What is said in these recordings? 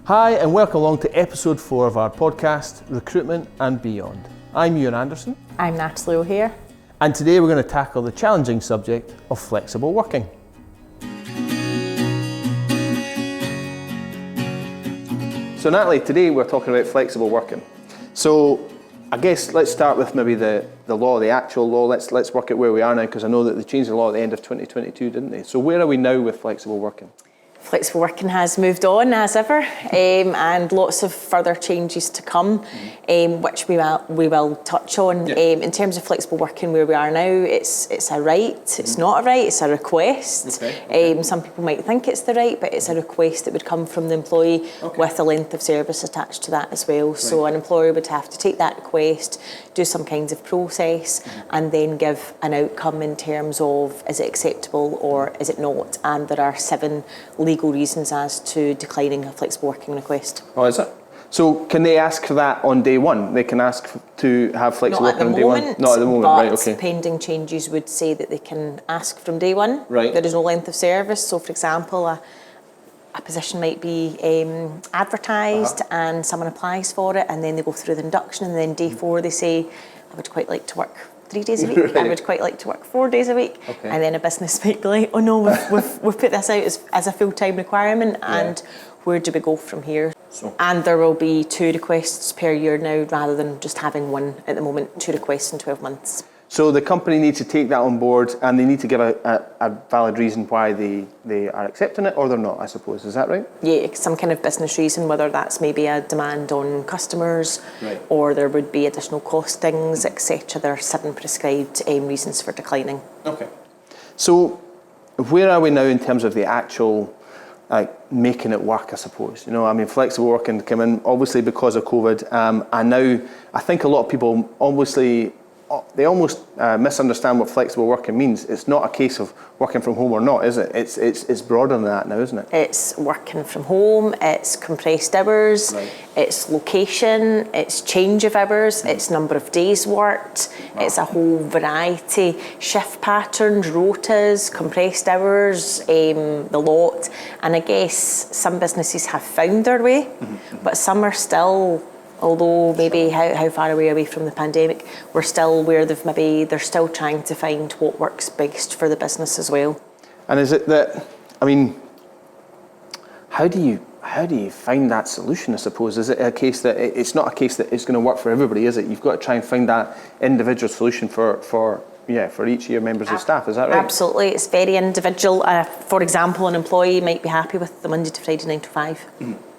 Hi and welcome along to episode 4 of our podcast, Recruitment and Beyond. I'm Ewan Anderson. I'm Natalie O'Hare. And today we're going to tackle the challenging subject of flexible working. So Natalie, today we're talking about flexible working. So I guess let's start with maybe the law, the actual law. Let's work out where we are now, because I know that they changed the law at the end of 2022, didn't they? So where are we now with flexible working? Flexible working has moved on as ever, and lots of further changes to come, which we will touch on. Yeah. In terms of flexible working, where we are now, it's a right. It's not a right. It's a request. Okay. Some people might think it's the right, but it's a request that would come from the employee with a length of service attached to that as well. Right. So an employer would have to take that request, do some kinds of process, and then give an outcome in terms of is it acceptable or is it not. And there are 7 legal reasons as to declining a flexible working request. Oh, is it? So can they ask for that on day one? They can ask to have flexible working on day one? Not at the moment, right, okay. Pending changes would say that they can ask from day one. Right. There is no length of service. So for example, a position might be advertised and someone applies for it, and then they go through the induction, and then day 4 they say, I would quite like to work 3 days a week. Right. I would quite like to work 4 days a week. Okay. And then a business might be like, oh no, we've put this out as a full-time requirement, and where do we go from here? So. And there will be 2 requests per year now, rather than just having 1 at the moment, 2 requests in 12 months. So the company needs to take that on board, and they need to give a valid reason why they are accepting it, or they're not, I suppose. Is that right? Yeah, some kind of business reason, whether that's maybe a demand on customers, right, or there would be additional costings, etc. There are 7 prescribed reasons for declining. Okay. So where are we now in terms of the actual making it work, I suppose? You know, I mean, flexible working came in obviously because of COVID, and now I think a lot of people almost misunderstand what flexible working means. It's not a case of working from home or not, is it? It's broader than that now, isn't it? It's working from home, it's compressed hours, right, it's location, it's change of hours, it's number of days worked, it's a whole variety, shift patterns, rotas, compressed hours, the lot. And I guess some businesses have found their way, but some are still, although maybe how far away from the pandemic, we're still where they're still trying to find what works best for the business as well. And is it that, I mean, how do you find that solution, I suppose? Is it a case that it's not a case that it's going to work for everybody, is it? You've got to try and find that individual solution for each of your members of staff, is that right? Absolutely, it's very individual. For example, an employee might be happy with the Monday to Friday 9 to 5.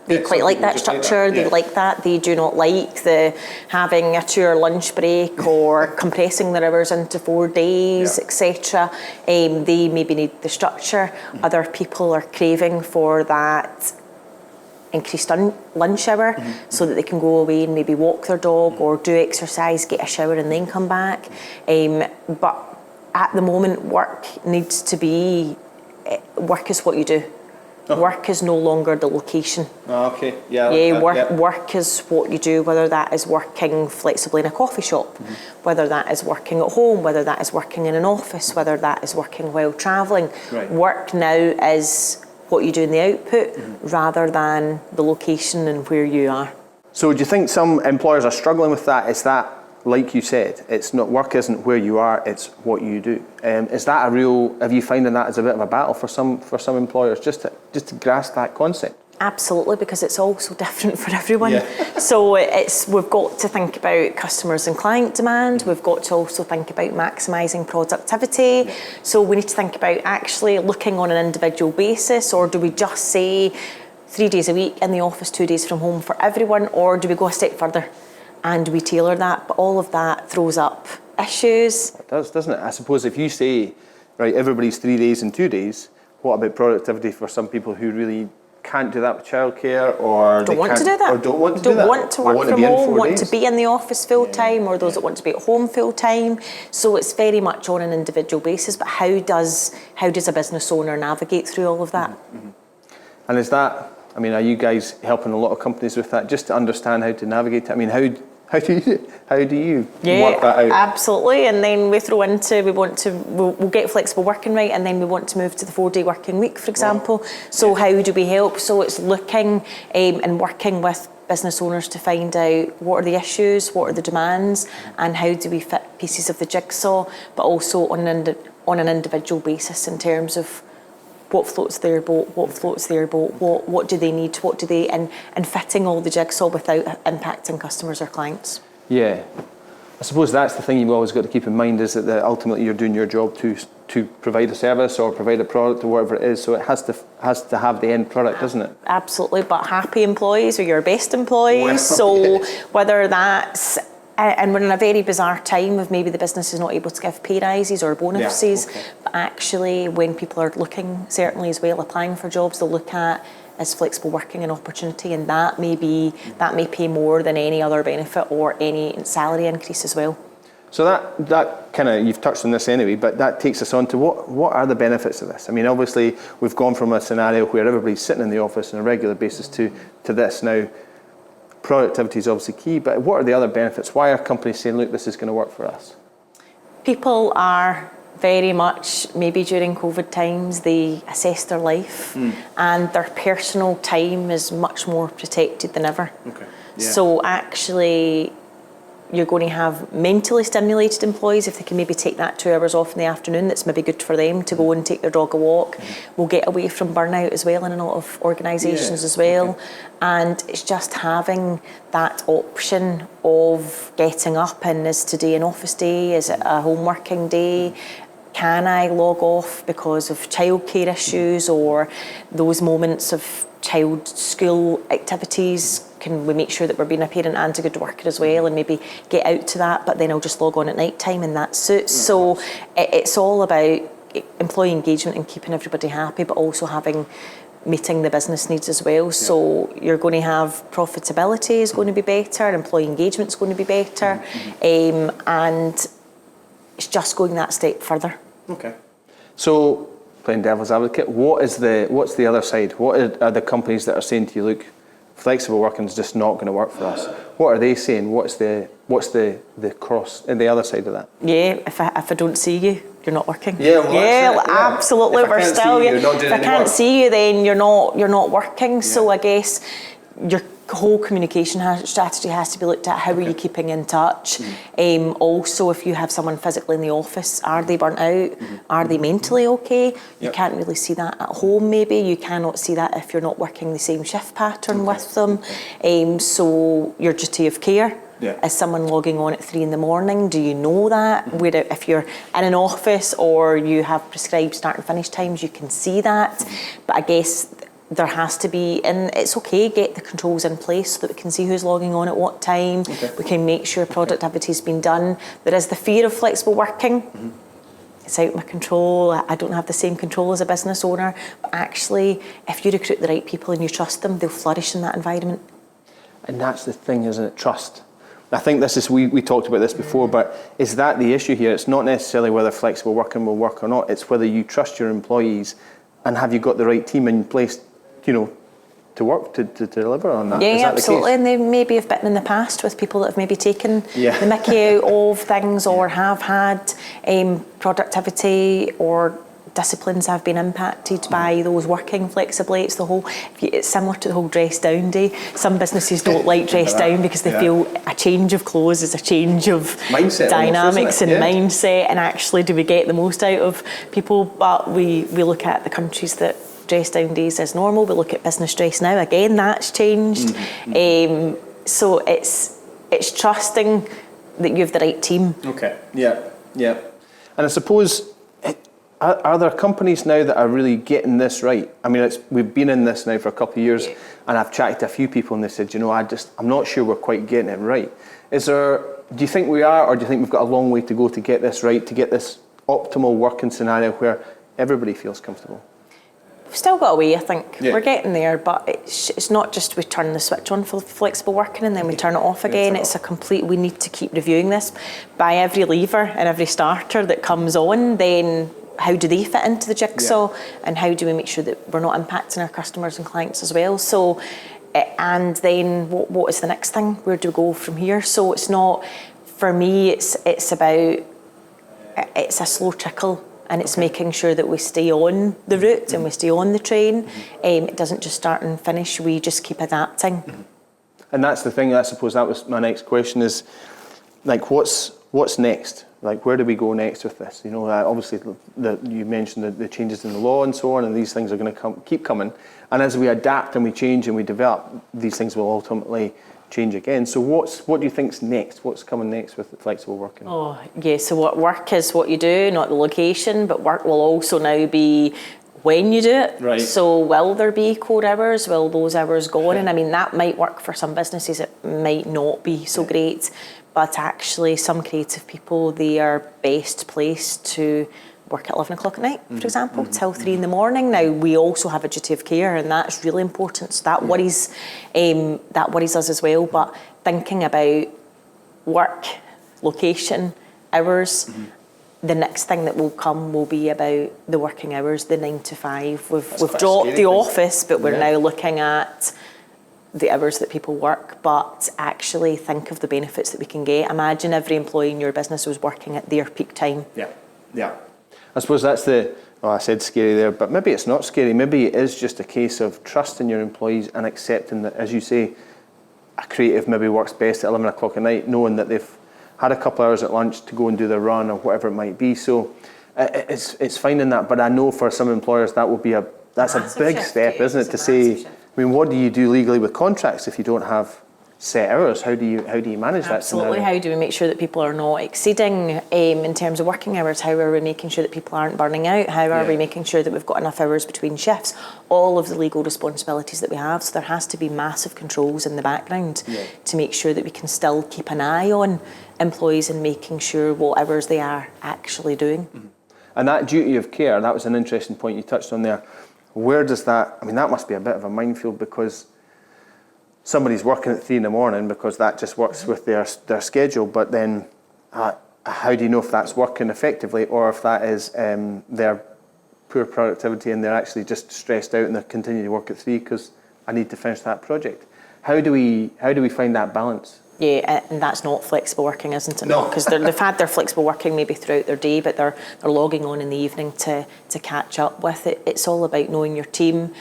They quite like that structure, they like that. They do not like the having a 2-hour lunch break or compressing their hours into 4 days, etc. They maybe need the structure. Other people are craving for that increased lunch hour, so that they can go away and maybe walk their dog or do exercise, get a shower and then come back. But at the moment, work is what you do. Work is no longer the location. Okay, Work is what you do, whether that is working flexibly in a coffee shop, whether that is working at home, whether that is working in an office, whether that is working while travelling. Right. Work now is what you do in the output, rather than the location and where you are. So do you think some employers are struggling with that? Is that, like you said, it's not, work isn't where you are, it's what you do. Is that have you finding that as a bit of a battle for some employers, just to grasp that concept? Absolutely, because it's all so different for everyone. Yeah. So we've got to think about customers and client demand. We've got to also think about maximising productivity. Yeah. So we need to think about actually looking on an individual basis, or do we just say 3 days a week in the office, 2 days from home for everyone, or do we go a step further and we tailor that? But all of that throws up issues. It does, doesn't it? I suppose if you say, right, everybody's 3 days and 2 days, what about productivity for some people who really can't do that with childcare, or don't want to do that, or don't want to do that, want to work from home, want to be in the office full time, or those that want to be at home full time? So it's very much on an individual basis. But how does a business owner navigate through all of that? And is that, I mean, are you guys helping a lot of companies with that, just to understand how to navigate it? I mean, How do you Yeah, work that out? absolutely. And then we throw into, we'll get flexible working right, and then we want to move to the 4-day working week, for example. So how do we help? So it's looking and working with business owners to find out what are the issues, what are the demands, and how do we fit pieces of the jigsaw, but also on an individual basis in terms of what floats their boat, what do they need, what do they, and fitting all the jigsaw without impacting customers or clients. Yeah. I suppose that's the thing you've always got to keep in mind, is that ultimately you're doing your job to provide a service or provide a product or whatever it is, so it has to have the end product, doesn't it? Absolutely, but happy employees are your best employees. Well, so whether that's, and we're in a very bizarre time of maybe the business is not able to give pay rises or bonuses, but actually when people are looking, certainly as well, applying for jobs, they'll look at is flexible working an opportunity, and that may pay more than any other benefit or any salary increase as well. So that kind of, you've touched on this anyway, but that takes us on to what are the benefits of this? I mean, obviously we've gone from a scenario where everybody's sitting in the office on a regular basis to this now. Productivity is obviously key, but what are the other benefits? Why are companies saying, look, this is going to work for us? People are very much, maybe during COVID times, they assess their life and their personal time is much more protected than ever. Okay. Yeah. So actually, you're going to have mentally stimulated employees if they can maybe take that 2 hours off in the afternoon. That's maybe good for them to go and take their dog a walk. We'll get away from burnout as well in a lot of organisations as well. Okay. And it's just having that option of getting up, and is today an office day? Is it a home working day? Can I log off because of childcare issues or those moments of child school activities? Can we make sure that we're being a parent and a good worker as well, and maybe get out to that, but then I'll just log on at night time and that suits. So it's all about employee engagement and keeping everybody happy, but also meeting the business needs as well. So you're going to have profitability is going to be better, employee engagement is going to be better, and it's just going that step further. Okay. So, playing devil's advocate, what's the other side? What are the companies that are saying to you, look, flexible working is just not going to work for us? What are they saying? What's the cross and the other side of that? Yeah, if I don't see you, you're not working. Yeah, well, yeah, absolutely. If I can't see you, then you're not working. Yeah. So I guess your whole communication strategy has to be looked at. How are you keeping in touch? Also, if you have someone physically in the office, are they burnt out? Are they mentally okay? You can't really see that at home maybe. You cannot see that if you're not working the same shift pattern with them. So your duty of care. Is someone logging on at 3 a.m? Do you know that? Where if you're in an office or you have prescribed start and finish times, you can see that. But I guess there has to be, and it's okay, get the controls in place so that we can see who's logging on at what time. We can make sure productivity's been done. There is the fear of flexible working. It's out of my control. I don't have the same control as a business owner. But actually, if you recruit the right people and you trust them, they'll flourish in that environment. And that's the thing, isn't it? Trust. I think this is, we talked about this before, but is that the issue here? It's not necessarily whether flexible working will work or not. It's whether you trust your employees and have you got the right team in place, to work, to deliver on that. Yeah, is that absolutely. The case? And they maybe have been in the past with people that have maybe taken the mickey out of things or have had productivity or disciplines have been impacted by those working flexibly. It's similar to the whole dress down day. Some businesses don't like dress down because they feel a change of clothes is a change of mindset, dynamics and mindset, and actually do we get the most out of people? But we look at the countries that dress down days as normal. We look at business dress now. Again, that's changed. So it's trusting that you have the right team. Okay. Yeah. And I suppose, are there companies now that are really getting this right? I mean, we've been in this now for a couple of years, and I've chatted to a few people, and they said, I'm not sure we're quite getting it right. Do you think we are, or do you think we've got a long way to go to get this right, to get this optimal working scenario where everybody feels comfortable? We've still got a way, I think. We're getting there, but it's not just we turn the switch on for flexible working and then we turn it off again. It's a complete, we need to keep reviewing this. By every lever and every starter that comes on, then how do they fit into the jigsaw, and how do we make sure that we're not impacting our customers and clients as well? So and then what is the next thing? Where do we go from here? So it's not, for me, it's a slow trickle, and it's making sure that we stay on the route and we stay on the train. It doesn't just start and finish, we just keep adapting. And that's the thing, I suppose that was my next question is, like, what's next? Like, where do we go next with this? You know, obviously, you mentioned the changes in the law and so on, and these things are going to keep coming. And as we adapt and we change and we develop, these things will ultimately change again. So what do you think's next? What's coming next with the flexible working? Oh, yeah, so what work is what you do, not the location, but work will also now be when you do it. Right. So will there be core hours? Will those hours go on? And I mean, that might work for some businesses, it might not be so great, but actually some creative people, they are best placed to work at 11 o'clock at night, for example, till 3 in the morning. Now, we also have a duty of care, and that's really important. So that worries us as well. But thinking about work, location, hours, the next thing that will come will be about the working hours, the 9 to 5. We've dropped the office, but we're now looking at the hours that people work, but actually think of the benefits that we can get. Imagine every employee in your business was working at their peak time. Yeah. I suppose that's I said scary there, but maybe it's not scary. Maybe it is just a case of trusting your employees and accepting that, as you say, a creative maybe works best at 11 o'clock at night, knowing that they've had a couple of hours at lunch to go and do their run or whatever it might be. So it's finding that, but I know for some employers that will be that's a big step, isn't it? To say, I mean, what do you do legally with contracts if you don't have set hours? How do you manage that? Absolutely. How do we make sure that people are not exceeding in terms of working hours? How are we making sure that people aren't burning out? How are we making sure that we've got enough hours between shifts? All of the legal responsibilities that we have. So there has to be massive controls in the background to make sure that we can still keep an eye on employees and making sure what hours they are actually doing. And that duty of care, that was an interesting point you touched on there. Where does that, I mean, that must be a bit of a minefield, because somebody's working at 3 in the morning because that just works with their schedule, but then how do you know if that's working effectively or if that is their poor productivity and they're actually just stressed out and they continue to work at 3 because I need to finish that project? How do we find that balance? Yeah, and that's not flexible working, isn't it? No. Because they've had their flexible working maybe throughout their day, but they're logging on in the evening to catch up with it. It's all about knowing your team.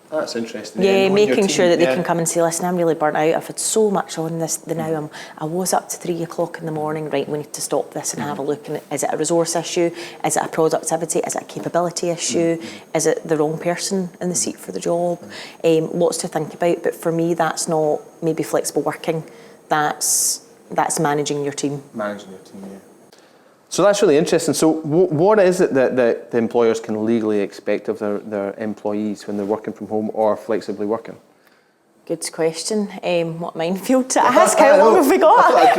That's interesting. Yeah, making sure that they can come and say, listen, I'm really burnt out. I've had so much on this now. I was up to 3 o'clock in the morning. Right, we need to stop this and have a look. And is it a resource issue? Is it a productivity? Is it a capability issue? Is it the wrong person in the seat for the job? Lots to think about. But for me, that's not maybe flexible working. That's managing your team. Managing your team, yeah. So that's really interesting. So what is it that the employers can legally expect of their employees when they're working from home or flexibly working? Good question. What minefield to ask? How long have we got?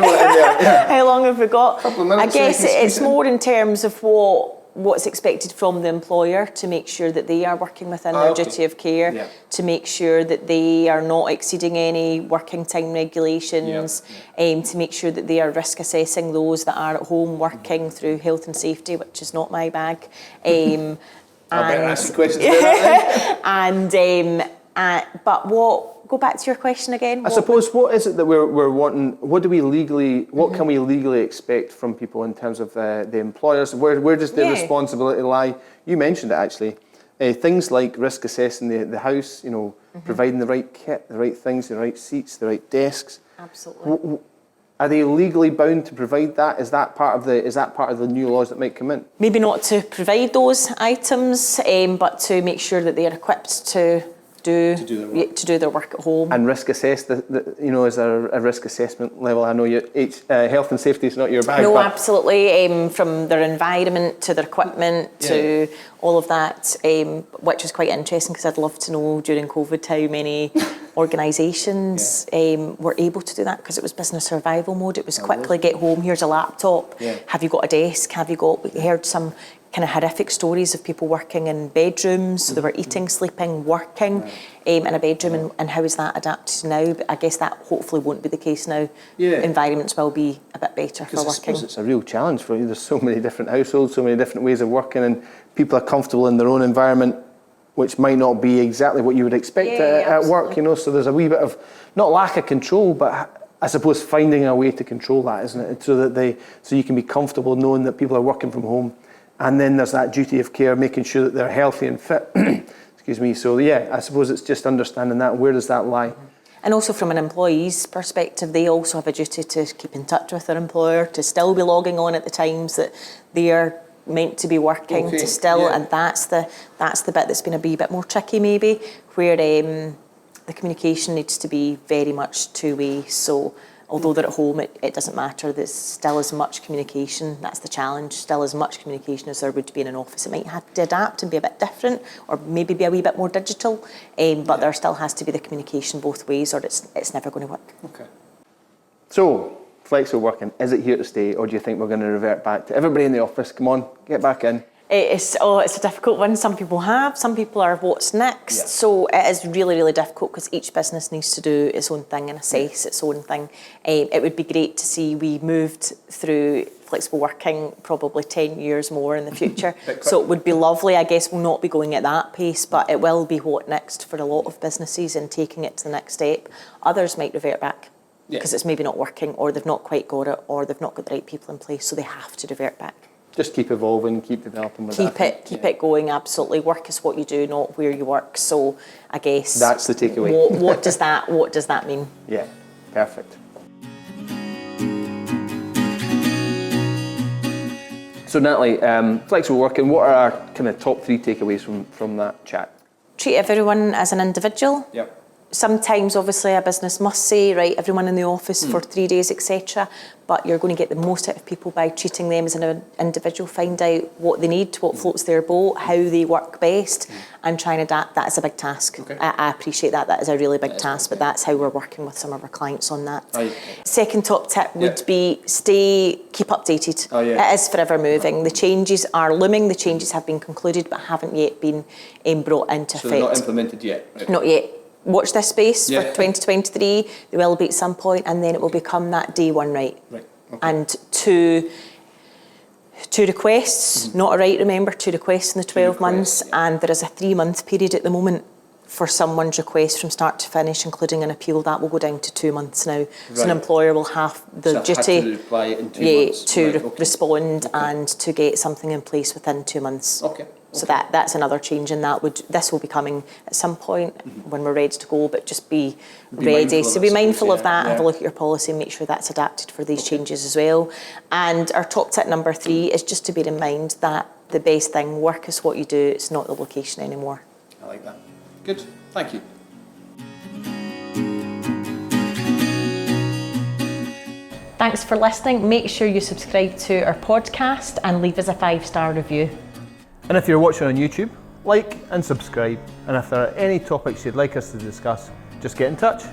How long have we got? Couple of minutes. I guess it's more in terms of what's expected from the employer to make sure that they are working within their duty of care, to make sure that they are not exceeding any working time regulations, to make sure that they are risk assessing those that are at home working through health and safety, which is not my bag. I better ask the questions about that then. Go back to your question again. I suppose what is it that we're wanting? What do we legally? What can we legally expect from people in terms of the employers? Where does their responsibility lie? You mentioned it actually. Things like risk assessing the house. You know, providing the right kit, the right things, the right seats, the right desks. Absolutely. Are they legally bound to provide that? Is that part of the new laws that might come in? Maybe not to provide those items, but to make sure that they are equipped to do their work at home. And risk assess, is there a risk assessment level? I know health and safety is not your bag. No, absolutely. From their environment to their equipment to all of that, which was quite interesting because I'd love to know during COVID how many organisations were able to do that, because it was business survival mode. It was quickly get home, here's a laptop, have you got a desk, we heard some kind of horrific stories of people working in bedrooms, so they were eating, sleeping, working in a bedroom, and how is that adapted now? But I guess that hopefully won't be the case now. Environments will be a bit better for working. I suppose it's a real challenge for you. There's so many different households, so many different ways of working, and people are comfortable in their own environment. which might not be exactly what you would expect at work, you know, so there's a wee bit of, not lack of control, but I suppose finding a way to control that, isn't it? So you can be comfortable knowing that people are working from home. And then there's that duty of care, making sure that they're healthy and fit. Excuse me. So yeah, I suppose it's just understanding that. Where does that lie? And also from an employee's perspective, they also have a duty to keep in touch with their employer, to still be logging on at the times that they are meant to be working, to still, and that's the bit that's been a wee bit more tricky maybe, where the communication needs to be very much two-way. So although they're at home, it doesn't matter. There's still as much communication. That's the challenge. Still as much communication as there would be in an office. It might have to adapt and be a bit different, or maybe be a wee bit more digital. But there still has to be the communication both ways, or it's never going to work. Okay. So, flexible working, is it here to stay, or do you think we're going to revert back to everybody in the office? Come on, get back in. It's a difficult one. Some people have, some people are what's next. Yeah. So it is really, really difficult because each business needs to do its own thing and assess its own thing. It would be great to see we moved through flexible working probably 10 years more in the future. So it would be lovely. I guess we'll not be going at that pace, but it will be what next for a lot of businesses and taking it to the next step. Others might revert back because it's maybe not working, or they've not quite got it, or they've not got the right people in place, so they have to revert back. Just keep evolving, keep developing with that. Keep it going, absolutely. Work is what you do, not where you work. So I guess that's the takeaway. What does that mean? Yeah, perfect. So Natalie, flexible working, what are our kind of top 3 takeaways from that chat? Treat everyone as an individual. Yep. Sometimes, obviously, a business must say, right, everyone in the office for 3 days, etc. But you're going to get the most out of people by treating them as an individual. Find out what they need, what floats their boat, how they work best, and try and adapt. That is a big task. Okay. I appreciate that. That is a really big task, but that's how we're working with some of our clients on that. Second top tip would be keep updated. It is forever moving. The changes are looming. The changes have been concluded, but haven't yet been brought into effect. So they're not implemented yet? Right. Not yet. Watch this space for 2023. There will be at some point, and then it will become that day one right. Okay. And two requests, not a right, remember, 2 requests in the 12 months, and there is a 3-month period at the moment for someone's request from start to finish, including an appeal. That will go down to 2 months now. Right. So an employer will have the duty to reply in 2 months. To respond and to get something in place within 2 months. Okay. So that's another change, and this will be coming at some point when we're ready to go, but just be ready. So be mindful of that, have a look at your policy and make sure that's adapted for these changes as well. And our top tip number 3 is just to bear in mind that the best thing, work is what you do, it's not the location anymore. I like that. Good, thank you. Thanks for listening. Make sure you subscribe to our podcast and leave us a 5-star review. And if you're watching on YouTube, like and subscribe. And if there are any topics you'd like us to discuss, just get in touch.